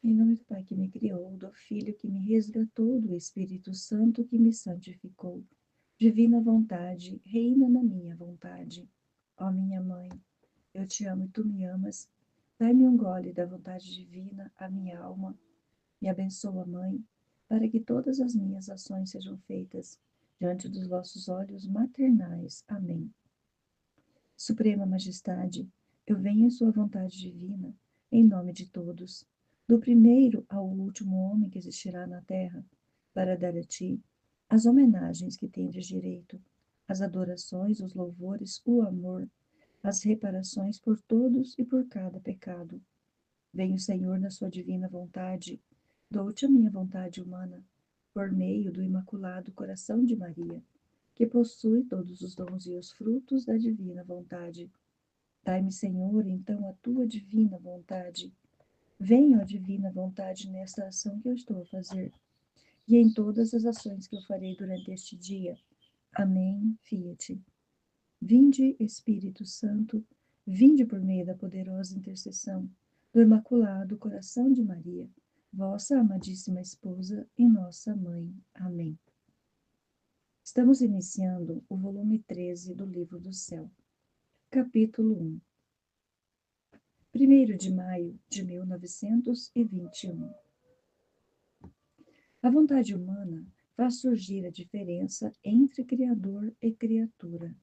Em nome do Pai que me criou, do Filho que me resgatou, do Espírito Santo que me santificou. Divina vontade, reina na minha vontade. Ó minha mãe, eu te amo e tu me amas. Dai-me um gole da vontade divina, a minha alma. Me abençoa, Mãe, para que todas as minhas ações sejam feitas diante dos vossos olhos maternais. Amém. Suprema Majestade, eu venho em sua vontade divina, em nome de todos, do primeiro ao último homem que existirá na terra, para dar a ti as homenagens que tendes direito, as adorações, os louvores, o amor, as reparações por todos e por cada pecado. Venho, Senhor, na sua divina vontade, dou-te a minha vontade humana, por meio do Imaculado Coração de Maria, que possui todos os dons e os frutos da divina vontade. Dai-me, Senhor, então a tua divina vontade. Venha, ó divina vontade, nesta ação que eu estou a fazer, e em todas as ações que eu farei durante este dia. Amém. Fiat. Vinde, Espírito Santo, vinde por meio da poderosa intercessão do Imaculado Coração de Maria, vossa amadíssima esposa e nossa mãe. Amém. Estamos iniciando o volume 13 do Livro do Céu, capítulo 1. 1º de maio de 1921. A vontade humana faz surgir a diferença entre Criador e criatura.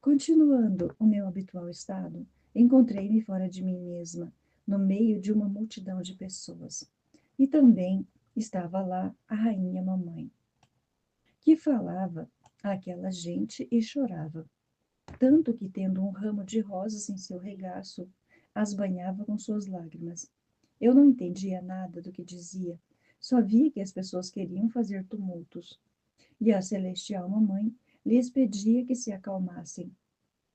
Continuando o meu habitual estado, encontrei-me fora de mim mesma, no meio de uma multidão de pessoas. E também estava lá a rainha mamãe, que falava àquela gente e chorava, tanto que, tendo um ramo de rosas em seu regaço, as banhava com suas lágrimas. Eu não entendia nada do que dizia, só via que as pessoas queriam fazer tumultos. E a celestial mamãe lhes pedia que se acalmassem.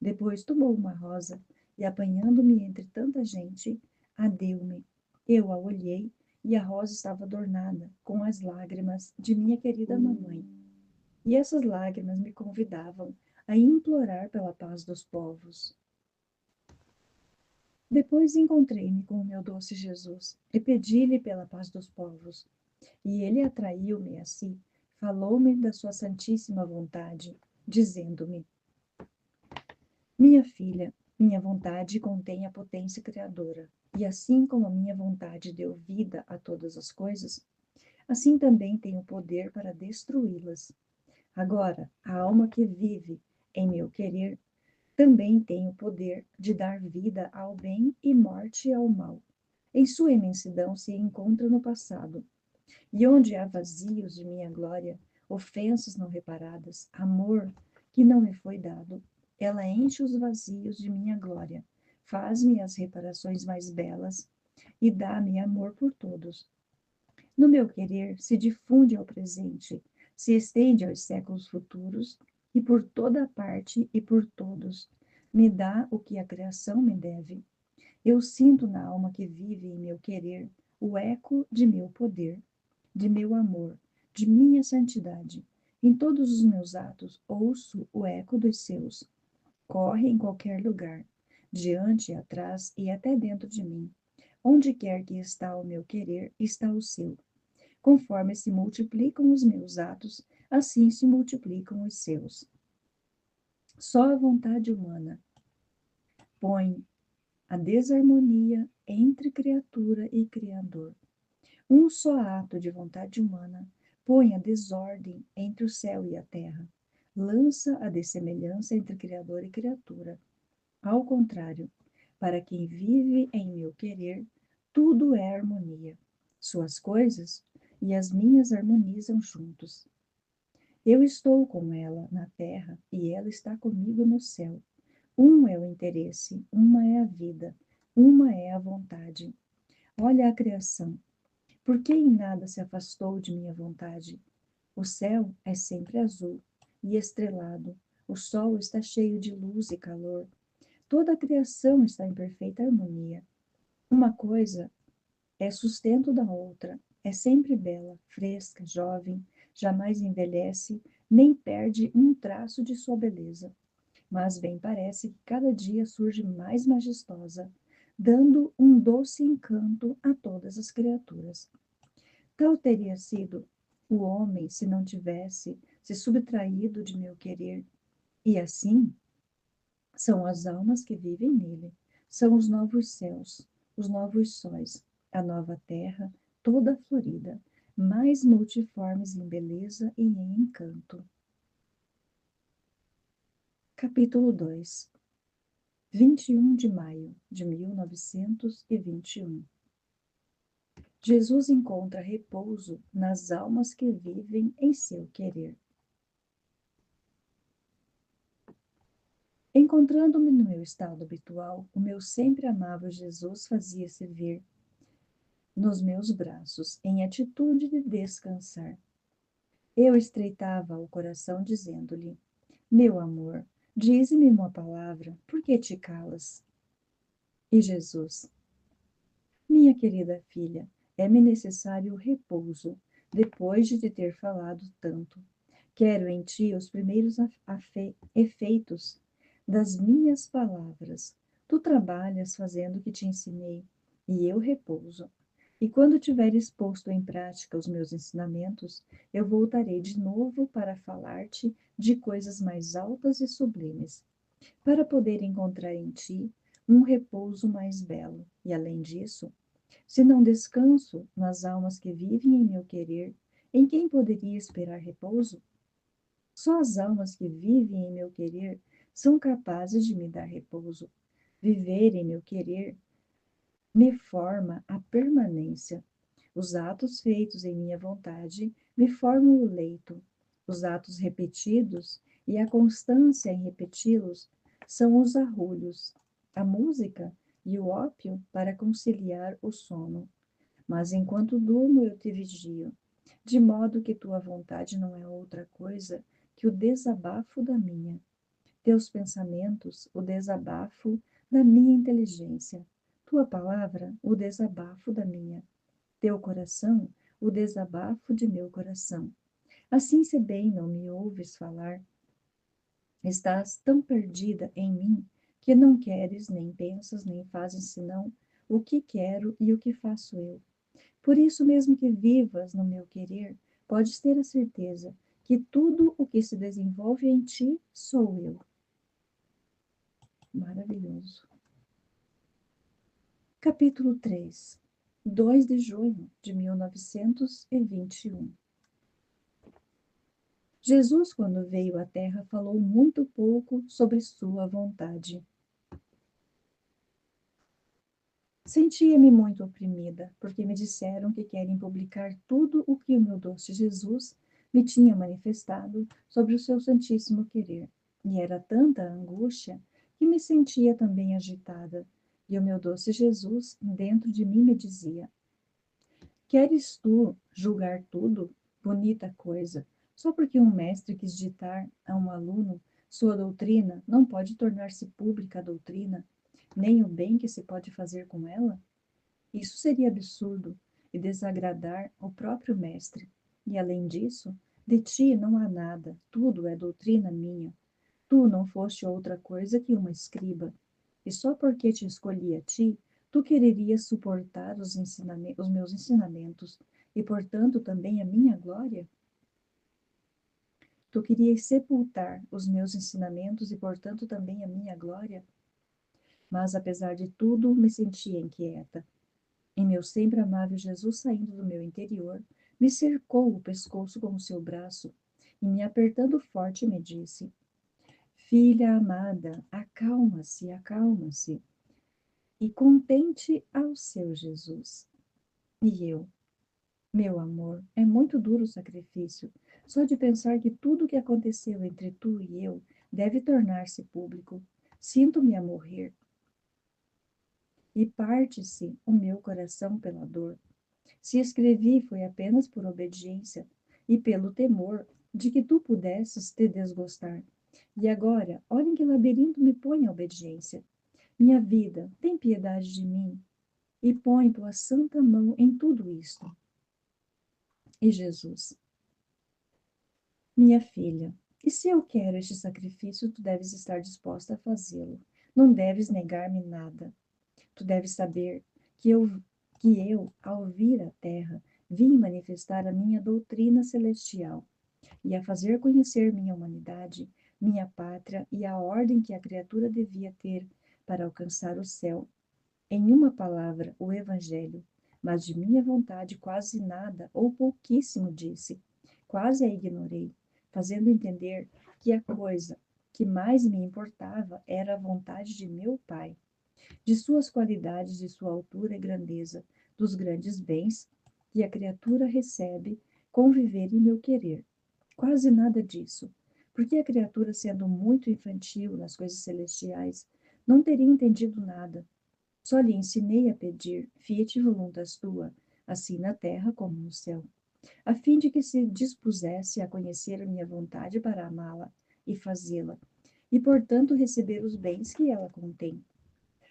Depois tomou uma rosa e, apanhando-me entre tanta gente, a deu-me. Eu a olhei e a rosa estava adornada com as lágrimas de minha querida mamãe. E essas lágrimas me convidavam a implorar pela paz dos povos. Depois encontrei-me com o meu doce Jesus e pedi-lhe pela paz dos povos. E ele atraiu-me a si, falou-me da sua santíssima vontade, dizendo-me: minha filha, minha vontade contém a potência criadora, e assim como a minha vontade deu vida a todas as coisas, assim também tem o poder para destruí-las. Agora, a alma que vive em meu querer também tem o poder de dar vida ao bem e morte ao mal. Em sua imensidão se encontra no passado, e onde há vazios de minha glória, ofensas não reparadas, amor que não me foi dado, ela enche os vazios de minha glória, faz-me as reparações mais belas e dá-me amor por todos. No meu querer se difunde ao presente, se estende aos séculos futuros, e por toda parte e por todos me dá o que a criação me deve. Eu sinto na alma que vive em meu querer o eco de meu poder, de meu amor, de minha santidade. Em todos os meus atos ouço o eco dos seus. Corre em qualquer lugar, diante e atrás e até dentro de mim. Onde quer que está o meu querer, está o seu. Conforme se multiplicam os meus atos, assim se multiplicam os seus. Só a vontade humana põe a desarmonia entre criatura e Criador. Um só ato de vontade humana põe a desordem entre o céu e a terra, lança a dessemelhança entre Criador e criatura. Ao contrário, para quem vive em meu querer, tudo é harmonia. Suas coisas e as minhas harmonizam juntos. Eu estou com ela na terra e ela está comigo no céu. Um é o interesse, uma é a vida, uma é a vontade. Olha a criação. Por que em nada se afastou de minha vontade? O céu é sempre azul e estrelado, o sol está cheio de luz e calor. Toda a criação está em perfeita harmonia. Uma coisa é sustento da outra, é sempre bela, fresca, jovem, jamais envelhece, nem perde um traço de sua beleza. mas bem parece que cada dia surge mais majestosa, dando um doce encanto a todas as criaturas. Tal teria sido o homem se não tivesse se subtraído de meu querer, e assim são as almas que vivem nele, são os novos céus, os novos sóis, a nova terra, toda florida, mais multiformes em beleza e em encanto. Capítulo 2. 21 de maio de 1921. Jesus encontra repouso nas almas que vivem em seu querer. Encontrando-me no meu estado habitual, o meu sempre amável Jesus fazia-se ver nos meus braços, em atitude de descansar. Eu estreitava o coração, dizendo-lhe: Meu amor, dize-me uma palavra, por que te calas? E Jesus: Minha querida filha, é-me necessário repouso, depois de te ter falado tanto. Quero em ti os primeiros efeitos das minhas palavras. Tu trabalhas fazendo o que te ensinei, e eu repouso. E quando tiveres posto em prática os meus ensinamentos, eu voltarei de novo para falar-te de coisas mais altas e sublimes, para poder encontrar em ti um repouso mais belo. E além disso, se não descanso nas almas que vivem em meu querer, em quem poderia esperar repouso? Só as almas que vivem em meu querer são capazes de me dar repouso. Viver em meu querer me forma a permanência. Os atos feitos em minha vontade me formam o leito. Os atos repetidos e a constância em repeti-los são os arrulhos, a música e o ópio para conciliar o sono. Mas enquanto durmo, eu te vigio, de modo que tua vontade não é outra coisa que o desabafo da minha. Teus pensamentos, o desabafo da minha inteligência. Tua palavra, o desabafo da minha. Teu coração, o desabafo de meu coração. Assim, se bem não me ouves falar, estás tão perdida em mim que não queres, nem pensas, nem fazes senão o que quero e o que faço eu. Por isso mesmo que vivas no meu querer, podes ter a certeza que tudo o que se desenvolve em ti sou eu. Maravilhoso. Capítulo 3. 2 de junho de 1921. Jesus, quando veio à Terra, falou muito pouco sobre sua vontade. Sentia-me muito oprimida, porque me disseram que querem publicar tudo o que o meu doce Jesus me tinha manifestado sobre o seu santíssimo querer. E era tanta a angústia que me sentia também agitada. E o meu doce Jesus, dentro de mim, me dizia: Queres tu julgar tudo? Bonita coisa. Só porque um mestre quis ditar a um aluno sua doutrina, não pode tornar-se pública a doutrina, nem o bem que se pode fazer com ela? Isso seria absurdo e desagradar ao próprio mestre. E além disso, de ti não há nada, tudo é doutrina minha. Tu não foste outra coisa que uma escriba, e só porque te escolhi a ti, tu quererias suportar os meus ensinamentos, e portanto também a minha glória? Tu querias sepultar os meus ensinamentos e portanto também a minha glória? Mas apesar de tudo, me sentia inquieta. E meu sempre amável Jesus, saindo do meu interior, me cercou o pescoço com o seu braço e, me apertando forte, me disse: Filha amada, acalma-se, acalma-se, e contente ao seu Jesus. E eu, meu amor, é muito duro o sacrifício, só de pensar que tudo o que aconteceu entre tu e eu deve tornar-se público. Sinto-me a morrer, e parte-se o meu coração pela dor. Se escrevi foi apenas por obediência e pelo temor de que tu pudesses te desgostar. E agora, olha em que labirinto me põe a obediência. Minha vida, tem piedade de mim e põe tua santa mão em tudo isto. E Jesus, minha filha, E se eu quero este sacrifício, tu deves estar disposta a fazê-lo. Não deves negar-me nada. Tu deves saber que eu, ao vir à terra, vim manifestar a minha doutrina celestial e a fazer conhecer minha humanidade, minha pátria e a ordem que a criatura devia ter para alcançar o céu. Em uma palavra, o Evangelho, mas de minha vontade quase nada ou pouquíssimo disse, quase a ignorei, fazendo entender que a coisa que mais me importava era a vontade de meu Pai, de suas qualidades, de sua altura e grandeza, dos grandes bens que a criatura recebe com viver em meu querer. Quase nada disso, porque a criatura, sendo muito infantil nas coisas celestiais, não teria entendido nada. Só lhe ensinei a pedir, fiat voluntas tua, assim na terra como no céu, a fim de que se dispusesse a conhecer a minha vontade para amá-la e fazê-la, e portanto receber os bens que ela contém.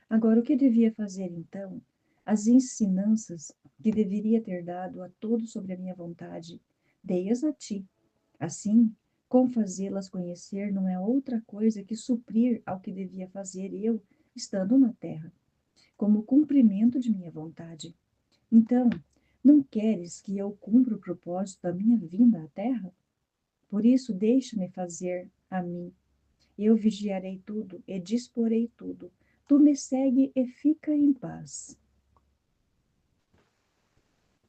Agora, o que devia fazer então? As ensinanças que deveria ter dado a todos sobre a minha vontade, dei-as a ti. Assim, com fazê-las conhecer não é outra coisa que suprir ao que devia fazer eu, estando na terra, como cumprimento de minha vontade. Então, não queres que eu cumpra o propósito da minha vinda à terra? Por isso, deixa-me fazer a mim. Eu vigiarei tudo e disporei tudo. Tu me segue e fica em paz.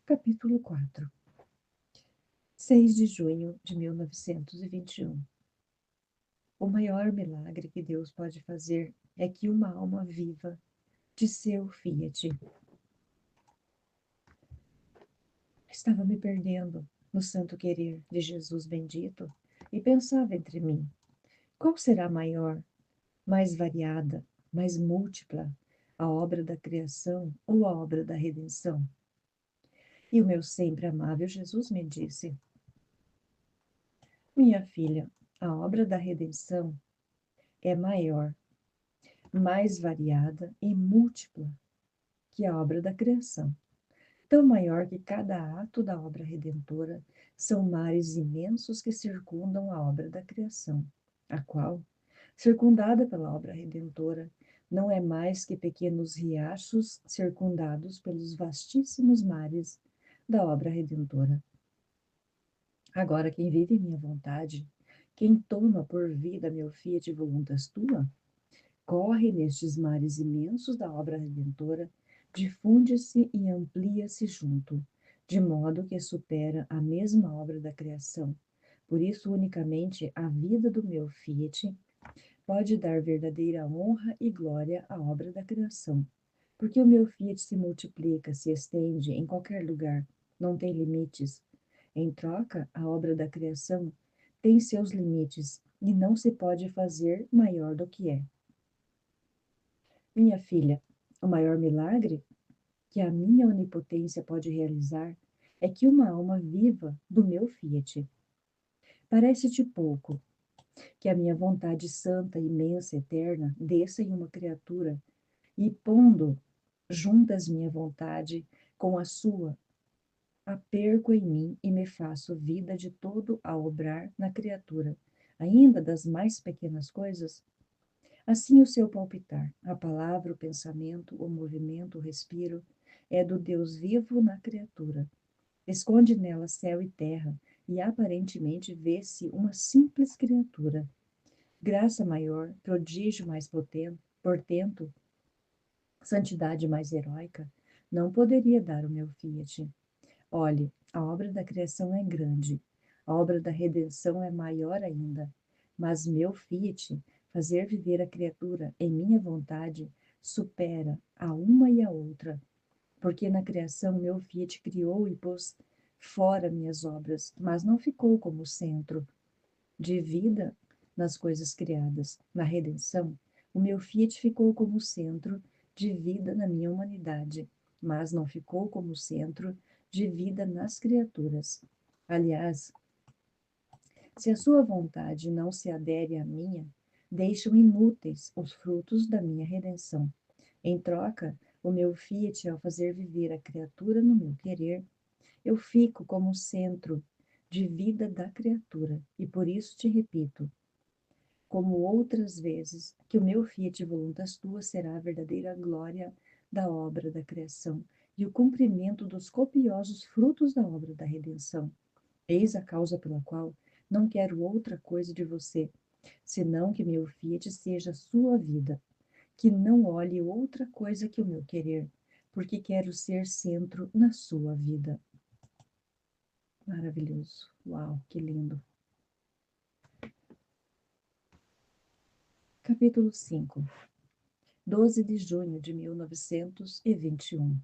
Capítulo 4. 6 de junho de 1921. O maior milagre que Deus pode fazer é que uma alma viva de seu Fiat. Estava me perdendo no santo querer de Jesus bendito e pensava entre mim: qual será maior, mais variada, mais múltipla, a obra da criação ou a obra da redenção? E o meu sempre amável Jesus me disse: minha filha, a obra da redenção é maior, mais variada e múltipla que a obra da criação. Tão maior que cada ato da obra redentora são mares imensos que circundam a obra da criação, a qual, circundada pela obra redentora, não é mais que pequenos riachos circundados pelos vastíssimos mares da obra redentora. Agora, quem vive minha vontade, quem toma por vida meu fiat voluntas tua, corre nestes mares imensos da obra redentora, difunde-se e amplia-se junto, de modo que supera a mesma obra da criação. Por isso, unicamente a vida do meu fiat pode dar verdadeira honra e glória à obra da criação, porque o meu fiat se multiplica, se estende em qualquer lugar, não tem limites. Em troca, a obra da criação tem seus limites e não se pode fazer maior do que é. Minha filha, o maior milagre que a minha onipotência pode realizar é que uma alma viva do meu fiat. Parece-te pouco que a minha vontade santa, imensa, eterna, desça em uma criatura e, pondo juntas minha vontade com a sua, a perco em mim e me faço vida de todo a obrar na criatura, ainda das mais pequenas coisas? Assim o seu palpitar, a palavra, o pensamento, o movimento, o respiro, é do Deus vivo na criatura. Esconde nela céu e terra, e aparentemente vê-se uma simples criatura. Graça maior, prodígio mais portento, santidade mais heróica, não poderia dar o meu fiat. Olhe, a obra da criação é grande, a obra da redenção é maior ainda, mas meu fiat, fazer viver a criatura em minha vontade, supera a uma e a outra, porque na criação meu fiat criou e pôs fora minhas obras, mas não ficou como centro de vida nas coisas criadas. Na redenção, o meu fiat ficou como centro de vida na minha humanidade, mas não ficou como centro de vida nas criaturas. Aliás, se a sua vontade não se adere à minha, deixam inúteis os frutos da minha redenção. Em troca, o meu fiat, ao fazer viver a criatura no meu querer, eu fico como centro de vida da criatura, e por isso te repito, como outras vezes, que o meu fiat voluntas tua será a verdadeira glória da obra da criação e o cumprimento dos copiosos frutos da obra da redenção. Eis a causa pela qual não quero outra coisa de você, senão que meu fiat seja a sua vida, que não olhe outra coisa que o meu querer, porque quero ser centro na sua vida. Maravilhoso. Uau, que lindo. Capítulo 5. 12 de junho de 1921.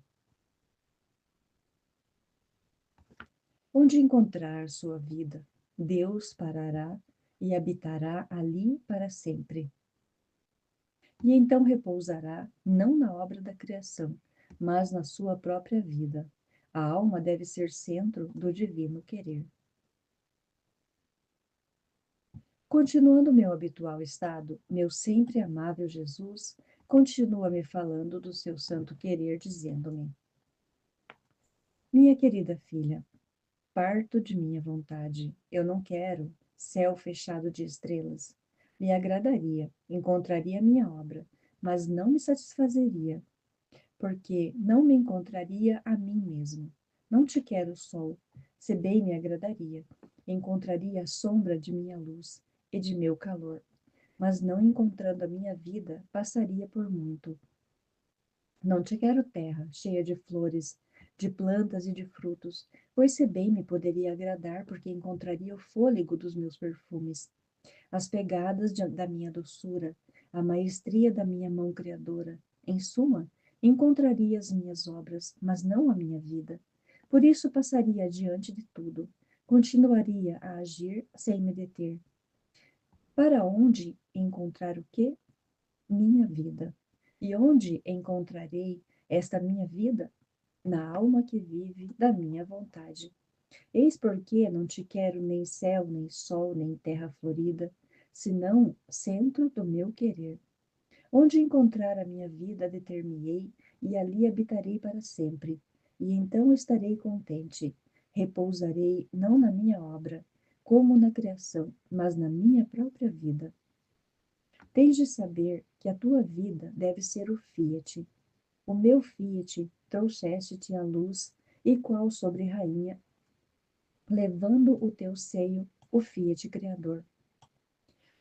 Onde encontrar sua vida, Deus parará e habitará ali para sempre. E então repousará não na obra da criação, mas na sua própria vida. A alma deve ser centro do divino querer. Continuando meu habitual estado, meu sempre amável Jesus continua me falando do seu santo querer, dizendo-me: Minha querida filha, parto de minha vontade. Eu não quero céu fechado de estrelas. Me agradaria, encontraria minha obra, mas não me satisfazeria, porque não me encontraria a mim mesmo. Não te quero sol, se bem me agradaria, encontraria a sombra de minha luz e de meu calor, mas não encontrando a minha vida, passaria por muito. Não te quero terra, cheia de flores, de plantas e de frutos, pois se bem me poderia agradar, porque encontraria o fôlego dos meus perfumes, as pegadas da minha doçura, a maestria da minha mão criadora. Em suma, encontraria as minhas obras, mas não a minha vida. Por isso passaria adiante de tudo, continuaria a agir sem me deter. Para onde encontrar o quê? Minha vida. E onde encontrarei esta minha vida? Na alma que vive da minha vontade. Eis porque não te quero nem céu, nem sol, nem terra florida, senão centro do meu querer. Onde encontrar a minha vida, deter-me-ei, e ali habitarei para sempre. E então estarei contente. Repousarei não na minha obra, como na criação, mas na minha própria vida. Tens de saber que a tua vida deve ser o fiat. O meu fiat trouxeste-te à luz, e qual sobre rainha, levando o teu seio o fiat criador.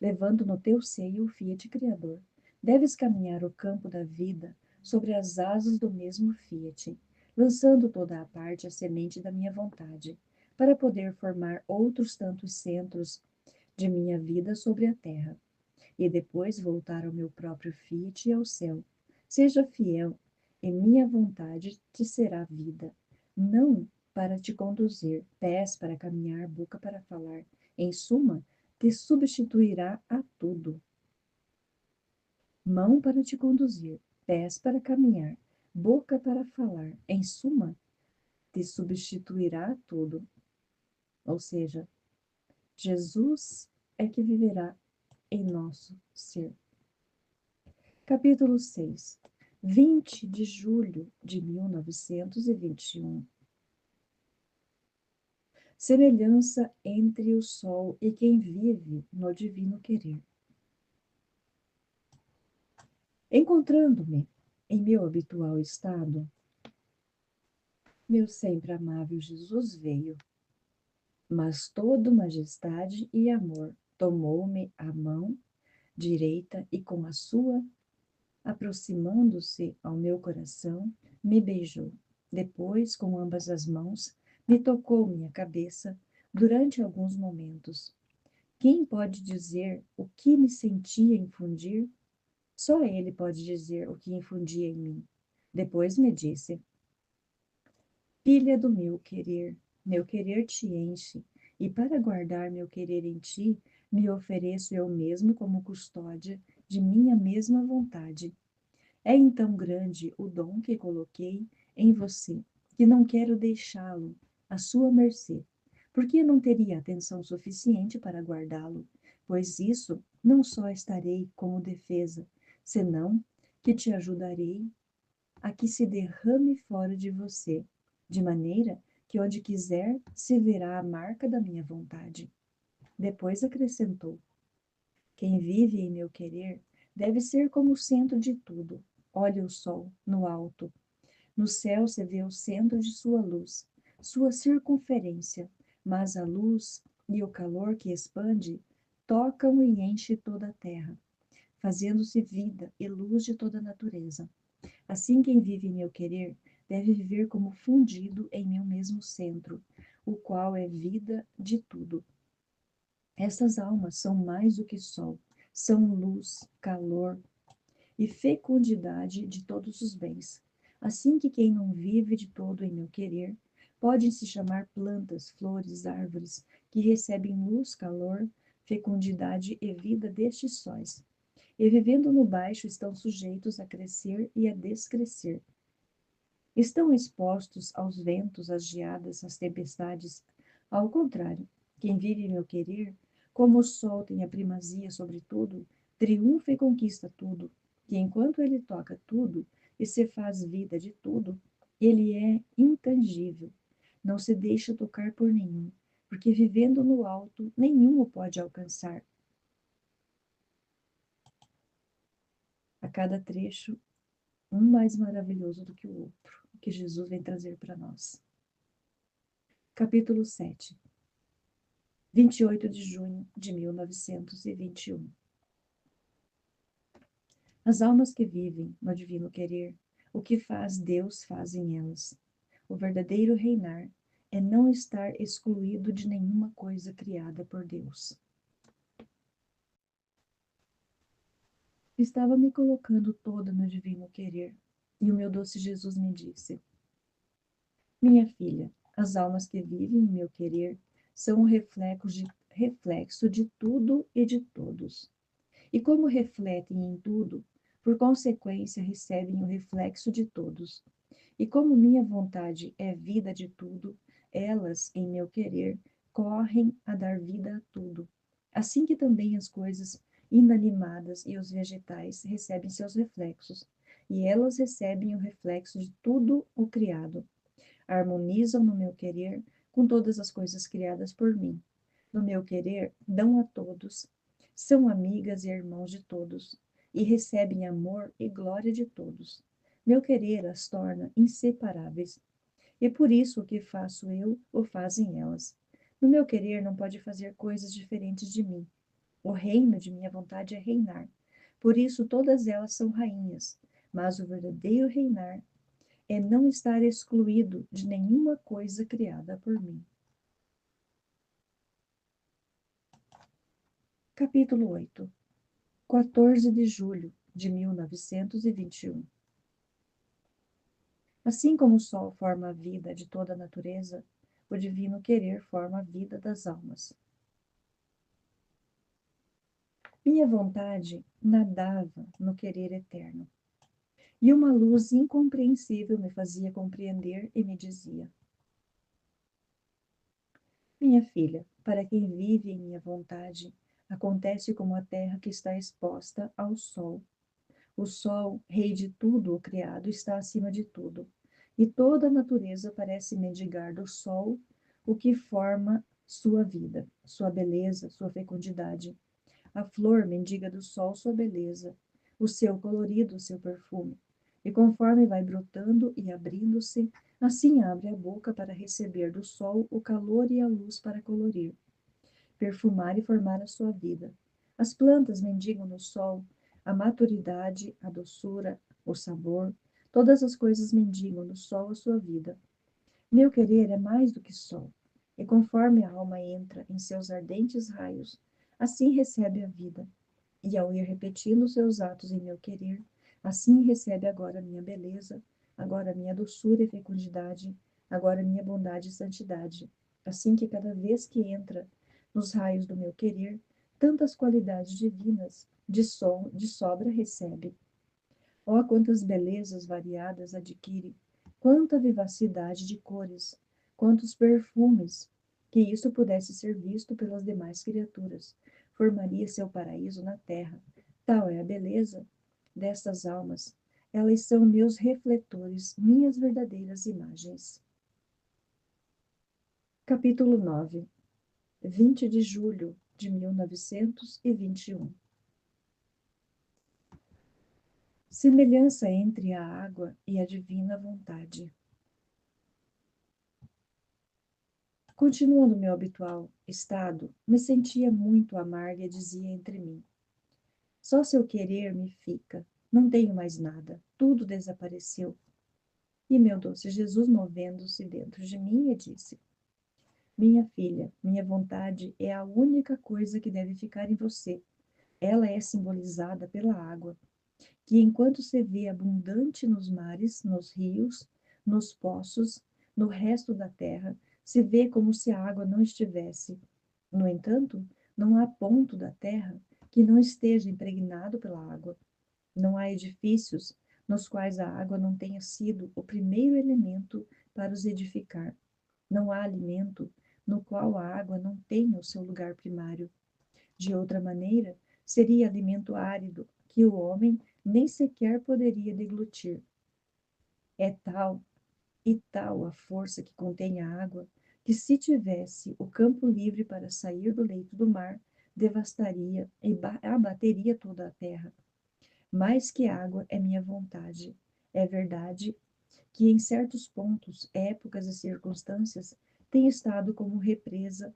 Levando no teu seio o fiat criador. Deves caminhar o campo da vida sobre as asas do mesmo fiat, lançando toda a parte a semente da minha vontade, para poder formar outros tantos centros de minha vida sobre a terra, e depois voltar ao meu próprio fiat e ao céu. Seja fiel, e minha vontade te será vida, não para te conduzir, pés para caminhar, boca para falar. Em suma, te substituirá a tudo. Mão para te conduzir, pés para caminhar, boca para falar. Em suma, te substituirá a tudo. Ou seja, Jesus é que viverá em nosso ser. Capítulo 6. 20 de julho de 1921. Semelhança entre o sol e quem vive no divino querer. Encontrando-me em meu habitual estado, meu sempre amável Jesus veio, mas todo majestade e amor tomou-me a mão direita e com a sua, aproximando-se ao meu coração, me beijou. Depois, com ambas as mãos, me tocou minha cabeça durante alguns momentos. Quem pode dizer o que me sentia infundir? Só ele pode dizer o que infundia em mim. Depois me disse: Filha do meu querer te enche, e para guardar meu querer em ti, me ofereço eu mesmo como custódia de minha mesma vontade. É então grande o dom que coloquei em você, que não quero deixá-lo à sua mercê, porque não teria atenção suficiente para guardá-lo, pois isso não só estarei como defesa, senão que te ajudarei a que se derrame fora de você, de maneira que onde quiser se verá a marca da minha vontade. Depois acrescentou: quem vive em meu querer deve ser como o centro de tudo. Olhe o sol no alto. No céu se vê o centro de sua luz, sua circunferência, mas a luz e o calor que expande tocam e enchem toda a terra, fazendo-se vida e luz de toda a natureza. Assim, quem vive em meu querer deve viver como fundido em meu mesmo centro, o qual é vida de tudo. Essas almas são mais do que sol, são luz, calor e fecundidade de todos os bens. Assim que quem não vive de todo em meu querer, podem se chamar plantas, flores, árvores, que recebem luz, calor, fecundidade e vida destes sóis. E vivendo no baixo, estão sujeitos a crescer e a descrescer. Estão expostos aos ventos, às geadas, às tempestades. Ao contrário, quem vive meu querer, como o sol tem a primazia sobre tudo, triunfa e conquista tudo. E enquanto ele toca tudo e se faz vida de tudo, ele é intangível. Não se deixa tocar por nenhum, porque vivendo no alto, nenhum o pode alcançar. A cada trecho, um mais maravilhoso do que o outro, que Jesus vem trazer para nós. Capítulo 7, 28 de junho de 1921. As almas que vivem no divino querer, o que faz Deus faz em elas. O verdadeiro reinar é não estar excluído de nenhuma coisa criada por Deus. Estava me colocando toda no divino querer, e o meu doce Jesus me disse: minha filha, as almas que vivem em meu querer são um reflexo de tudo e de todos. E como refletem em tudo, por consequência recebem o reflexo de todos. E como minha vontade é vida de tudo, elas, em meu querer, correm a dar vida a tudo. Assim que também as coisas inanimadas e os vegetais recebem seus reflexos, e elas recebem o reflexo de tudo o criado. Harmonizam no meu querer com todas as coisas criadas por mim. No meu querer, dão a todos, são amigas e irmãos de todos, e recebem amor e glória de todos. Meu querer as torna inseparáveis, e por isso o que faço eu, o fazem elas. No meu querer não pode fazer coisas diferentes de mim. O reino de minha vontade é reinar. Por isso todas elas são rainhas, mas o verdadeiro reinar é não estar excluído de nenhuma coisa criada por mim. Capítulo 8, 14 de julho de 1921. Assim como o sol forma a vida de toda a natureza, o divino querer forma a vida das almas. Minha vontade nadava no querer eterno, e uma luz incompreensível me fazia compreender e me dizia: minha filha, para quem vive em minha vontade, acontece como a terra que está exposta ao sol. O sol, rei de tudo o criado, está acima de tudo, e toda a natureza parece mendigar do sol o que forma sua vida, sua beleza, sua fecundidade. A flor mendiga do sol sua beleza, o seu colorido, o seu perfume. E conforme vai brotando e abrindo-se, assim abre a boca para receber do sol o calor e a luz para colorir, perfumar e formar a sua vida. As plantas mendigam no sol a maturidade, a doçura, o sabor. Todas as coisas mendigam no sol a sua vida. Meu querer é mais do que sol, e conforme a alma entra em seus ardentes raios, assim recebe a vida. E ao ir repetindo seus atos em meu querer, assim recebe agora minha beleza, agora minha doçura e fecundidade, agora minha bondade e santidade. Assim que cada vez que entra nos raios do meu querer, tantas qualidades divinas de sobra recebe. Oh, quantas belezas variadas adquire, quanta vivacidade de cores, quantos perfumes, que isso pudesse ser visto pelas demais criaturas, formaria seu paraíso na terra. Tal é a beleza destas almas. Elas são meus refletores, minhas verdadeiras imagens. Capítulo 9, 20 de julho de 1921. Semelhança entre a água e a divina vontade. Continuando meu habitual estado, me sentia muito amarga e dizia entre mim: só seu querer me fica, não tenho mais nada, tudo desapareceu. E meu doce Jesus, movendo-se dentro de mim, me disse: minha filha, minha vontade é a única coisa que deve ficar em você. Ela é simbolizada pela água, que enquanto se vê abundante nos mares, nos rios, nos poços, no resto da terra, se vê como se a água não estivesse. No entanto, não há ponto da terra que não esteja impregnado pela água. Não há edifícios nos quais a água não tenha sido o primeiro elemento para os edificar. Não há alimento no qual a água não tenha o seu lugar primário. De outra maneira, seria alimento árido que o homem nem sequer poderia deglutir. É tal e tal a força que contém a água, que se tivesse o campo livre para sair do leito do mar, devastaria e abateria toda a terra. Mais que água é minha vontade. É verdade que em certos pontos, épocas e circunstâncias, tem estado como represa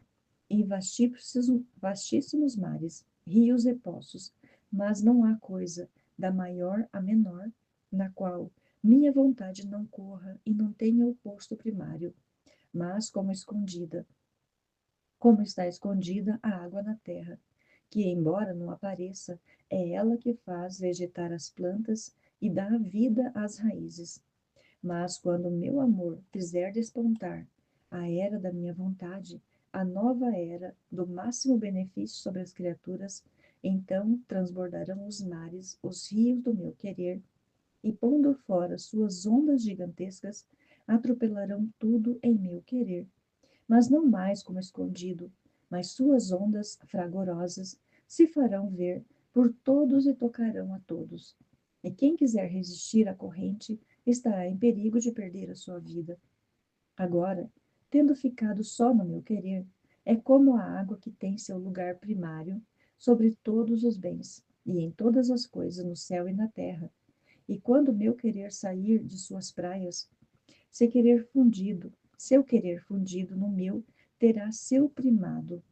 em vastíssimos mares, rios e poços, mas não há coisa, da maior a menor, na qual minha vontade não corra e não tenha o posto primário, mas como está escondida a água na terra, que, embora não apareça, é ela que faz vegetar as plantas e dá vida às raízes. Mas quando meu amor fizer despontar a era da minha vontade, a nova era do máximo benefício sobre as criaturas, então transbordarão os mares, os rios do meu querer, e pondo fora suas ondas gigantescas, atropelarão tudo em meu querer, mas não mais como escondido, mas suas ondas fragorosas se farão ver por todos e tocarão a todos. E quem quiser resistir à corrente estará em perigo de perder a sua vida. Agora, tendo ficado só no meu querer, é como a água que tem seu lugar primário sobre todos os bens e em todas as coisas no céu e na terra. E quando meu querer sair de suas praias, seu querer fundido no meu, terá seu primado.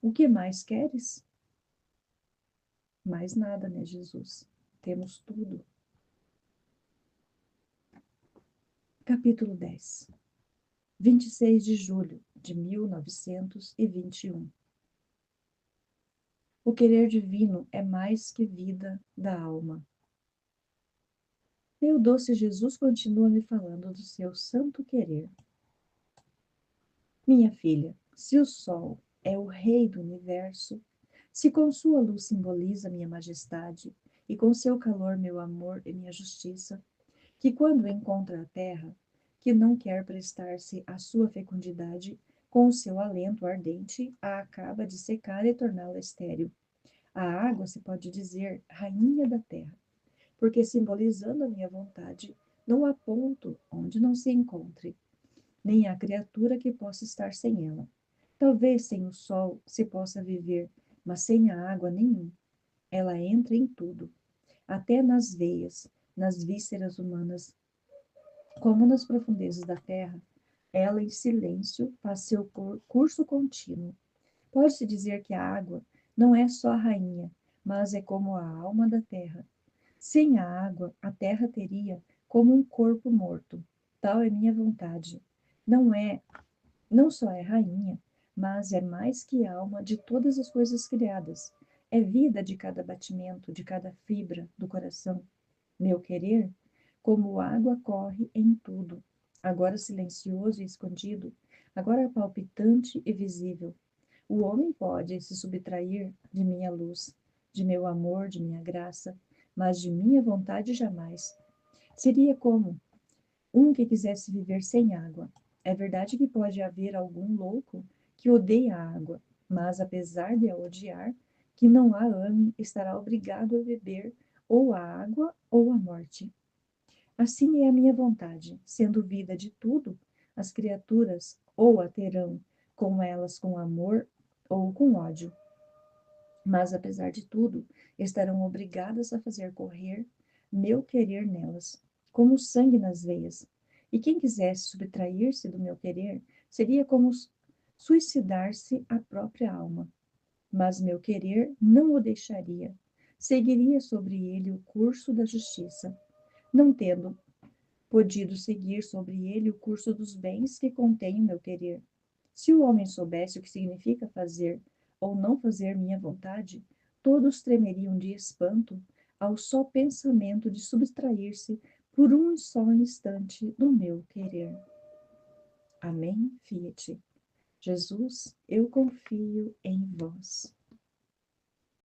O que mais queres? Mais nada, né, Jesus? Temos tudo. Capítulo 10, 26 de julho de 1921. O querer divino é mais que vida da alma. Meu doce Jesus continua me falando do seu santo querer. Minha filha, se o sol é o rei do universo, se com sua luz simboliza minha majestade e com seu calor meu amor e minha justiça, que quando encontra a terra, que não quer prestar-se à sua fecundidade, com o seu alento ardente, a acaba de secar e torná-la estéril. A água se pode dizer rainha da terra, porque simbolizando a minha vontade, não há ponto onde não se encontre, nem há criatura que possa estar sem ela. Talvez sem o sol se possa viver, mas sem a água nenhum. Ela entra em tudo, até nas veias, nas vísceras humanas, como nas profundezas da terra. Ela, em silêncio, faz seu curso contínuo. Pode-se dizer que a água não é só a rainha, mas é como a alma da terra. Sem a água, a terra teria como um corpo morto. Tal é minha vontade. Não é, não só é rainha, mas é mais que alma de todas as coisas criadas. É vida de cada batimento, de cada fibra do coração. Meu querer, como água corre em tudo, agora silencioso e escondido, agora palpitante e visível. O homem pode se subtrair de minha luz, de meu amor, de minha graça, mas de minha vontade jamais. Seria como um que quisesse viver sem água. É verdade que pode haver algum louco que odeia a água, mas apesar de a odiar, que não a ame, estará obrigado a beber ou a água ou a morte. Assim é a minha vontade, sendo vida de tudo, as criaturas ou a terão com elas com amor ou com ódio. Mas, apesar de tudo, estarão obrigadas a fazer correr meu querer nelas, como o sangue nas veias. E quem quisesse subtrair-se do meu querer, seria como suicidar-se a própria alma. Mas meu querer não o deixaria. Seguiria sobre ele o curso da justiça, não tendo podido seguir sobre ele o curso dos bens que contém o meu querer. Se o homem soubesse o que significa fazer ou não fazer minha vontade, todos tremeriam de espanto ao só pensamento de subtrair-se por um só instante do meu querer. Amém, Fiat. Jesus, eu confio em vós.